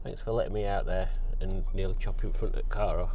thanks for letting me out there and nearly chopping front of the car off.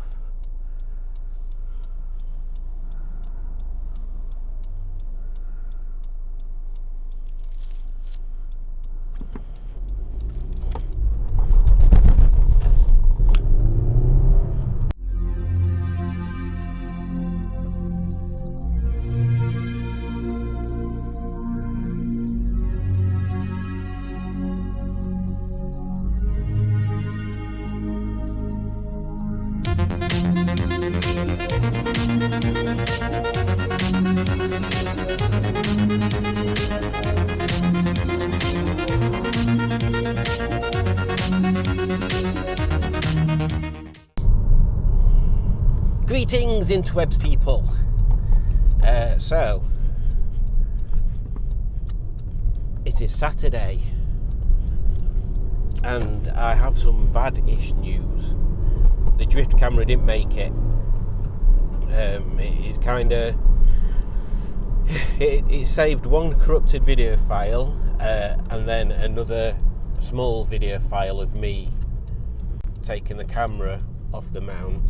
Greetings, interwebs people. So it is Saturday and I have some bad-ish news. The drift camera didn't make it. It is kind of it saved one corrupted video file and then another small video file of me taking the camera off the mount.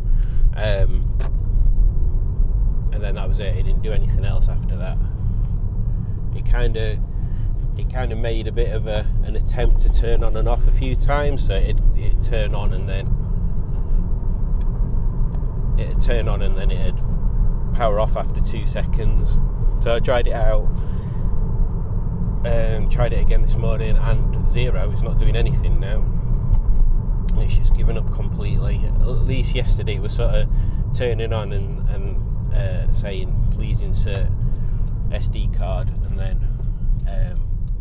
And then that was it. It didn't do anything else after that. It kind of made a bit of an attempt to turn on and off a few times. So it'd turn on and then it'd turn on and then it'd power off after 2 seconds. So I tried it out. Tried it again this morning and zero. It's not doing anything now. It's just given up completely. At least yesterday it was sort of turning on and saying please insert SD card, and then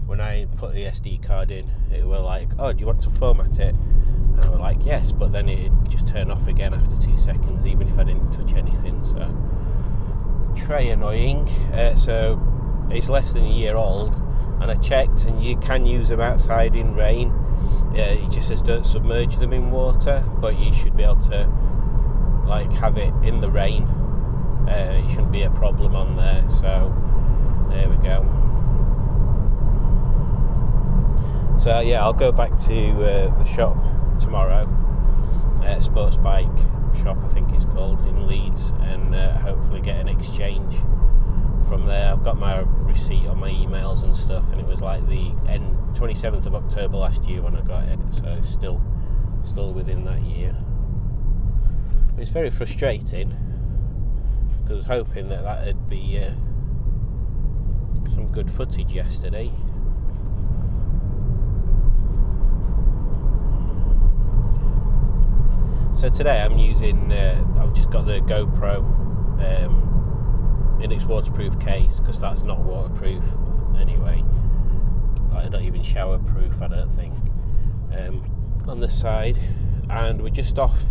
when I put the SD card in it were like, oh, do you want to format it? And I was like, yes, but then it just turned off again after 2 seconds even if I didn't touch anything. So tray annoying. So it's less than a year old and I checked and you can use them outside in rain. It just says don't submerge them in water, but you should be able to like have it in the rain. It shouldn't be a problem on there. So there we go. So yeah, I'll go back to the shop tomorrow, sports bike shop I think it's called, in Leeds, and hopefully get an exchange from there. I've got my receipt on my emails and stuff, and it was like the 27th of October last year when I got it, so it's still within that year. It's very frustrating because I was hoping that would be some good footage yesterday. So today I'm using, I've just got the GoPro in its waterproof case, because that's not waterproof anyway. I don't even shower proof, I don't think, on the side. And we're just off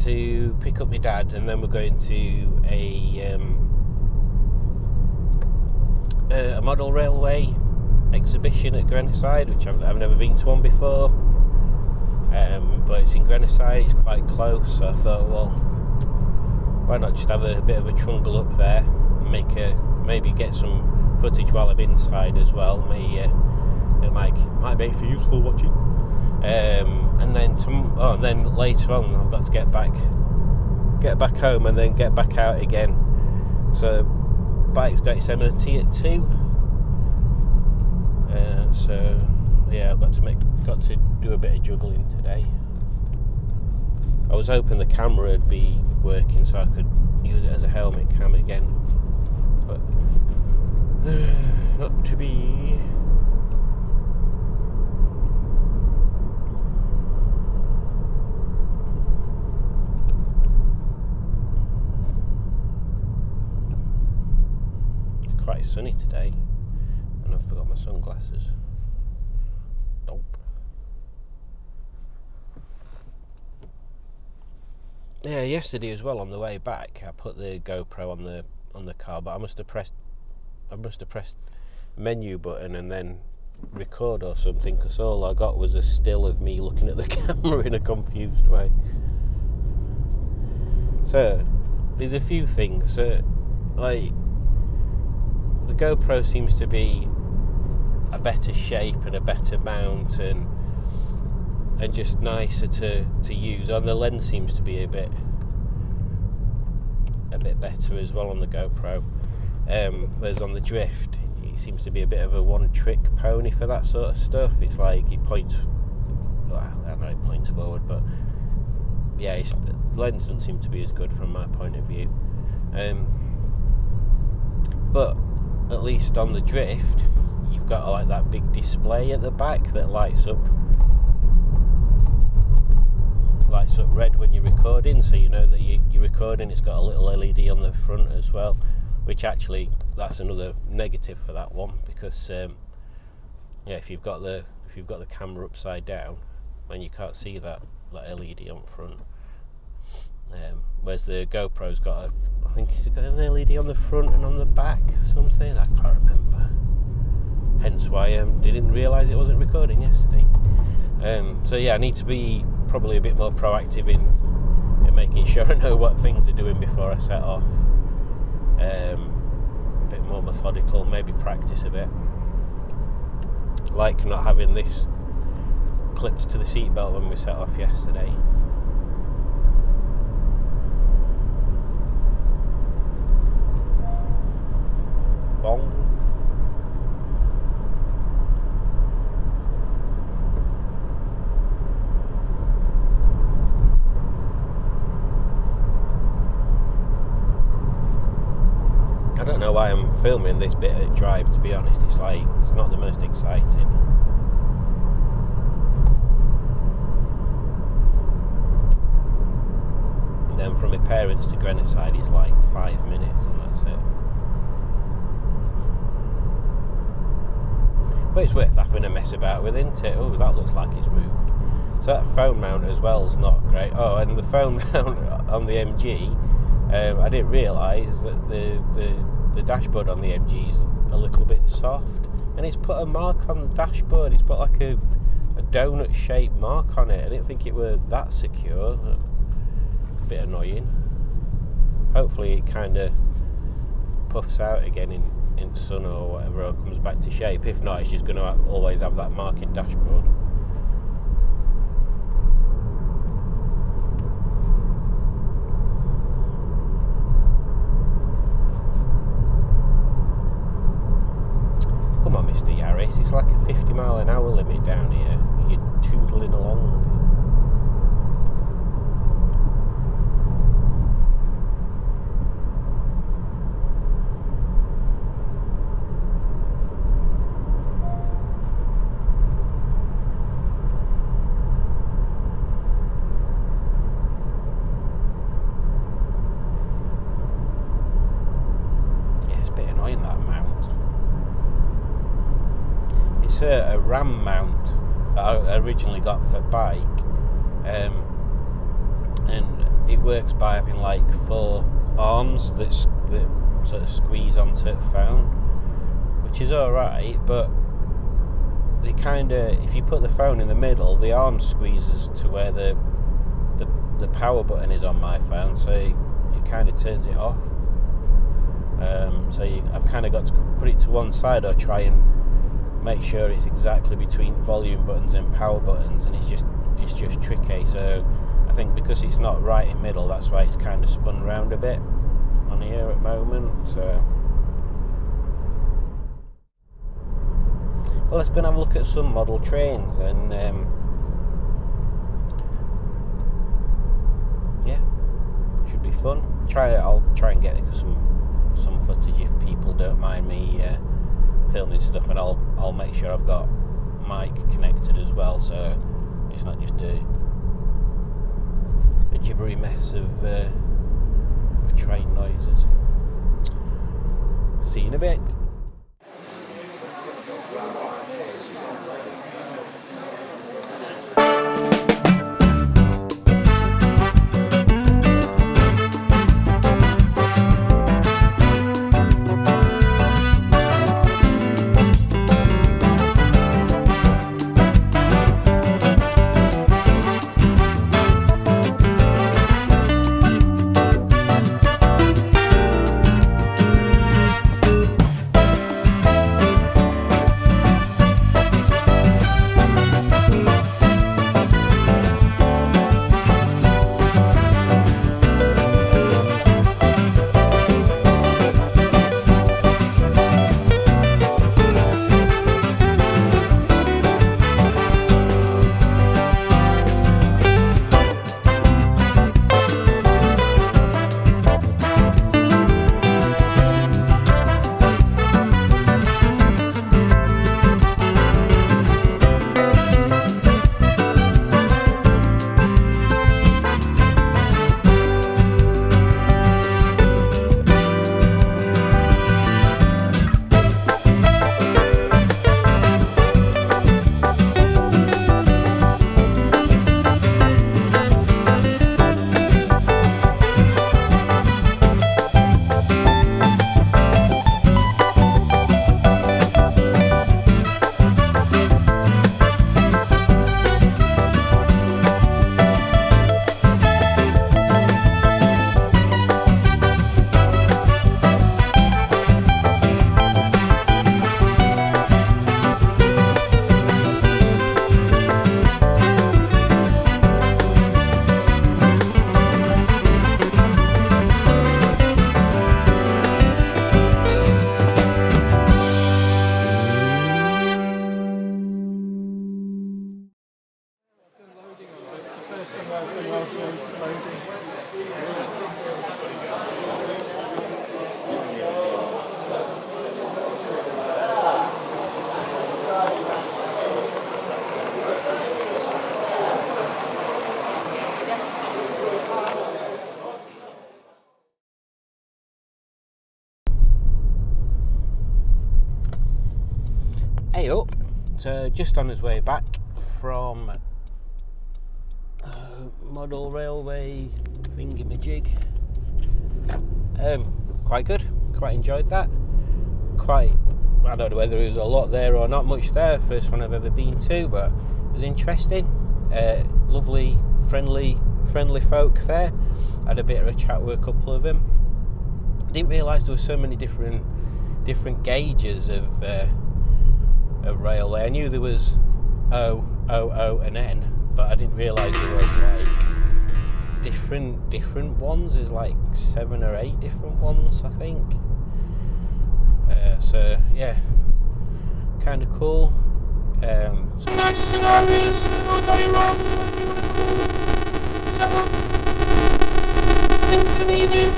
to pick up my dad, and then we're going to a model railway exhibition at Grenoside, which I've never been to one before, but it's in Grenoside, it's quite close, so I thought, well, why not just have a bit of a trundle up there and maybe get some footage while I'm inside as well. It might make for useful watching. And then later on I've got to get back home and then get back out again. So bike's got its MOT at 2. So yeah, I've got to do a bit of juggling today. I was hoping the camera would be working so I could use it as a helmet cam again, but not to be. It's quite sunny today, and I've forgot my sunglasses. Nope. Yeah, yesterday as well on the way back I put the GoPro on the car, but I must have pressed menu button and then record or something, because all I got was a still of me looking at the camera in a confused way. So there's a few things, like the GoPro seems to be a better shape and a better mount, and and just nicer to use. And the lens seems to be a bit better as well on the GoPro. Whereas on the Drift, it seems to be a bit of a one-trick pony for that sort of stuff. It's like it points, well, I don't know, it points forward, but yeah, the lens doesn't seem to be as good from my point of view. But at least on the Drift, you've got like that big display at the back that lights up red when you're recording, so you know that you're recording. It's got a little LED on the front as well, which actually that's another negative for that one, because if you've got the camera upside down, then you can't see that LED on front. Whereas the GoPro's got I think it's got an LED on the front and on the back or something, I can't remember. Hence why I didn't realise it wasn't recording yesterday. So yeah, I need to be probably a bit more proactive in making sure I know what things are doing before I set off. A bit more methodical, maybe practice a bit. Like not having this clipped to the seatbelt when we set off yesterday. Bong. I don't know why I'm filming this bit of drive, to be honest. It's not the most exciting. And then from my parents to Grenoside it's like 5 minutes and that's it. But it's worth having a mess about with, isn't it? Oh, that looks like it's moved. So that phone mount as well is not great. Oh, and the phone mount on the MG, I didn't realise that the dashboard on the MG is a little bit soft, and it's put a mark on the dashboard. It's put like a donut shaped mark on it. I didn't think it were that secure. A bit annoying. Hopefully it kind of puffs out again in sun or whatever, or comes back to shape. If not, it's just going to always have that marking dashboard. Come on, Mr. Yaris, it's like a 50-mile-an-hour limit down here. You're toodling along. It's a RAM mount that I originally got for bike, and it works by having like 4 arms that sort of squeeze onto the phone, which is alright, but they kind of, if you put the phone in the middle, the arm squeezes to where the power button is on my phone, so it kind of turns it off. So I've kind of got to put it to one side or try and make sure it's exactly between volume buttons and power buttons, and it's just tricky. So I think because it's not right in middle, that's why it's kind of spun round a bit on here at the moment. So well, let's go and have a look at some model trains, and yeah, should be fun. I'll try and get some footage if people don't mind me filming stuff, and I'll make sure I've got mic connected as well, so it's not just a gibbery mess of train noises. See you in a bit. Hey up, so just on his way back from Model Railway thingamajig. Quite good, quite enjoyed that. I don't know whether there was a lot there or not much there, first one I've ever been to, but it was interesting. Lovely, friendly folk there. Had a bit of a chat with a couple of them. Didn't realise there were so many different gauges of railway. I knew there was O, and N, but I didn't realise there was like different ones. There's like 7 or 8 different ones, I think. So yeah, kind of cool. Some nice scenarios, or dioramas, whatever you want to call them. Set up things to needed.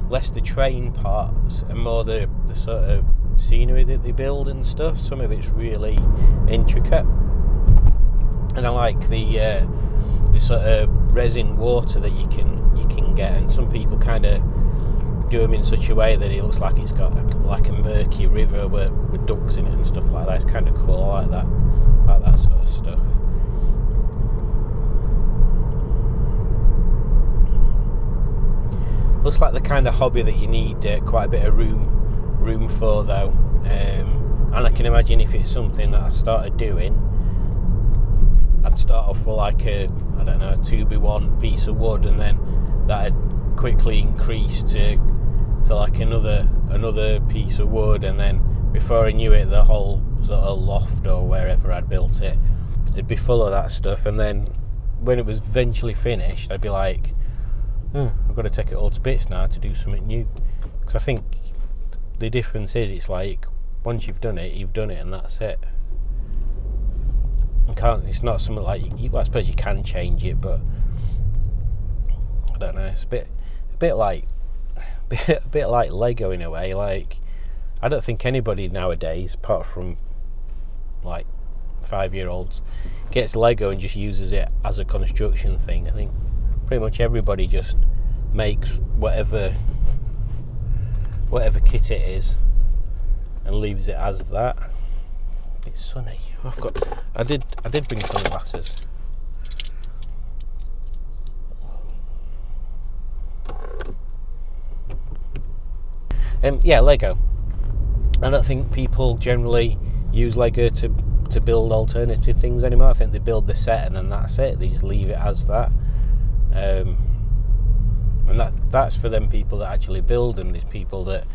Less the train parts and more the sort of scenery that they build and stuff. Some of it's really intricate, and I like the sort of resin water that you can get, and some people kind of do them in such a way that it looks like it's got like a murky river with ducks in it and stuff like that. It's kind of cool. I like that sort of stuff. Looks like the kind of hobby that you need quite a bit of room for, though. And I can imagine if it's something that I started doing, I'd start off with like a 2x1 piece of wood, and then that'd quickly increase to like another piece of wood, and then before I knew it, the whole sort of loft or wherever I'd built it'd be full of that stuff. And then when it was eventually finished, I'd be like, I've got to take it all to bits now to do something new. Because I think the difference is, it's like once you've done it, and that's it. It's not something like I suppose you can change it, but I don't know. It's a bit like Lego in a way. Like, I don't think anybody nowadays, apart from like 5-year-olds, gets Lego and just uses it as a construction thing. I think pretty much everybody just makes whatever kit it is and leaves it as that. It's sunny. I did bring sunglasses. Yeah, Lego. I don't think people generally use Lego to build alternative things anymore. I think they build the set and then that's it. They just leave it as that. And that's for them people that actually build them. There's people that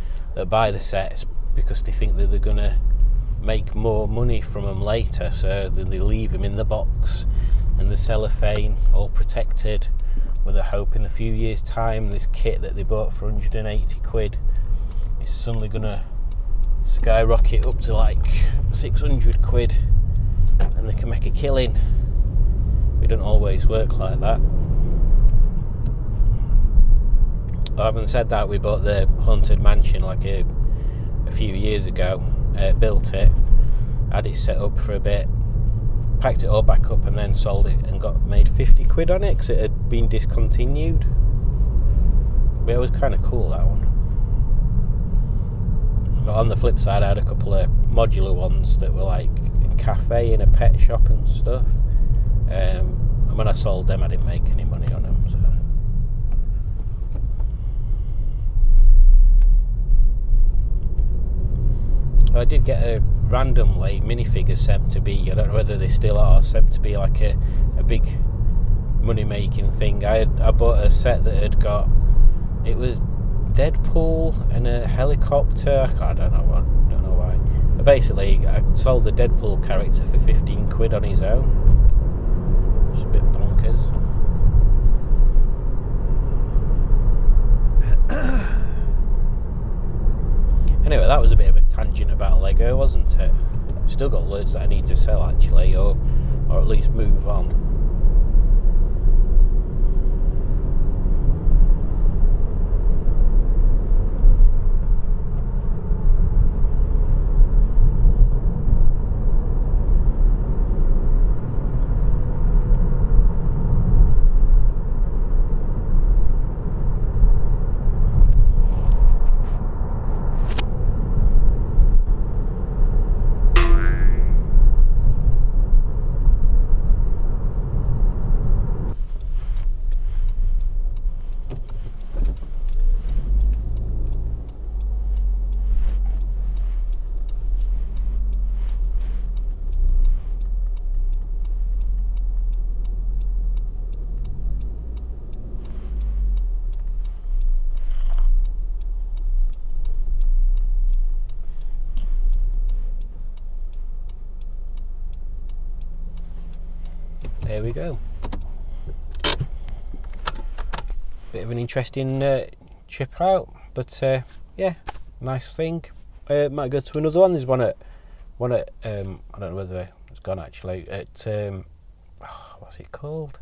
buy the sets because they think that they're going to make more money from them later, so then they leave them in the box and the cellophane all protected, with a hope in a few years' time this kit that they bought for 180 quid is suddenly going to skyrocket up to like 600 quid and they can make a killing. It doesn't always work like that. Having said that, we bought the Haunted Mansion like a few years ago, built it, had it set up for a bit, packed it all back up and then sold it and made 50 quid on it because it had been discontinued. But it was kind of cool, that one. But on the flip side, I had a couple of modular ones that were like a cafe and a pet shop and stuff, and when I sold them I didn't make any money on them. I did get a randomly minifigures sent to be, I don't know whether they still are, sent to be like a big money making thing. I bought a set that had got, it was Deadpool and a helicopter. I don't know why. But basically, I sold the Deadpool character for 15 quid on his own. It's a bit bonkers. Anyway, that was a bit of a tangent about Lego, wasn't it? Still got loads that I need to sell actually, or at least move on. there we go. Bit of an interesting trip out, but yeah, nice thing. Might go to another one. There's one at I don't know whether it's gone actually, at what's it called,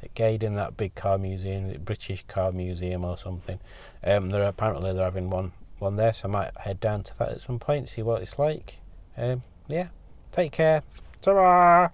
at Gaydon, that big car museum, the British Car Museum or something. They're having one there, so I might head down to that at some point, see what it's like. Yeah, take care. Ta-ra!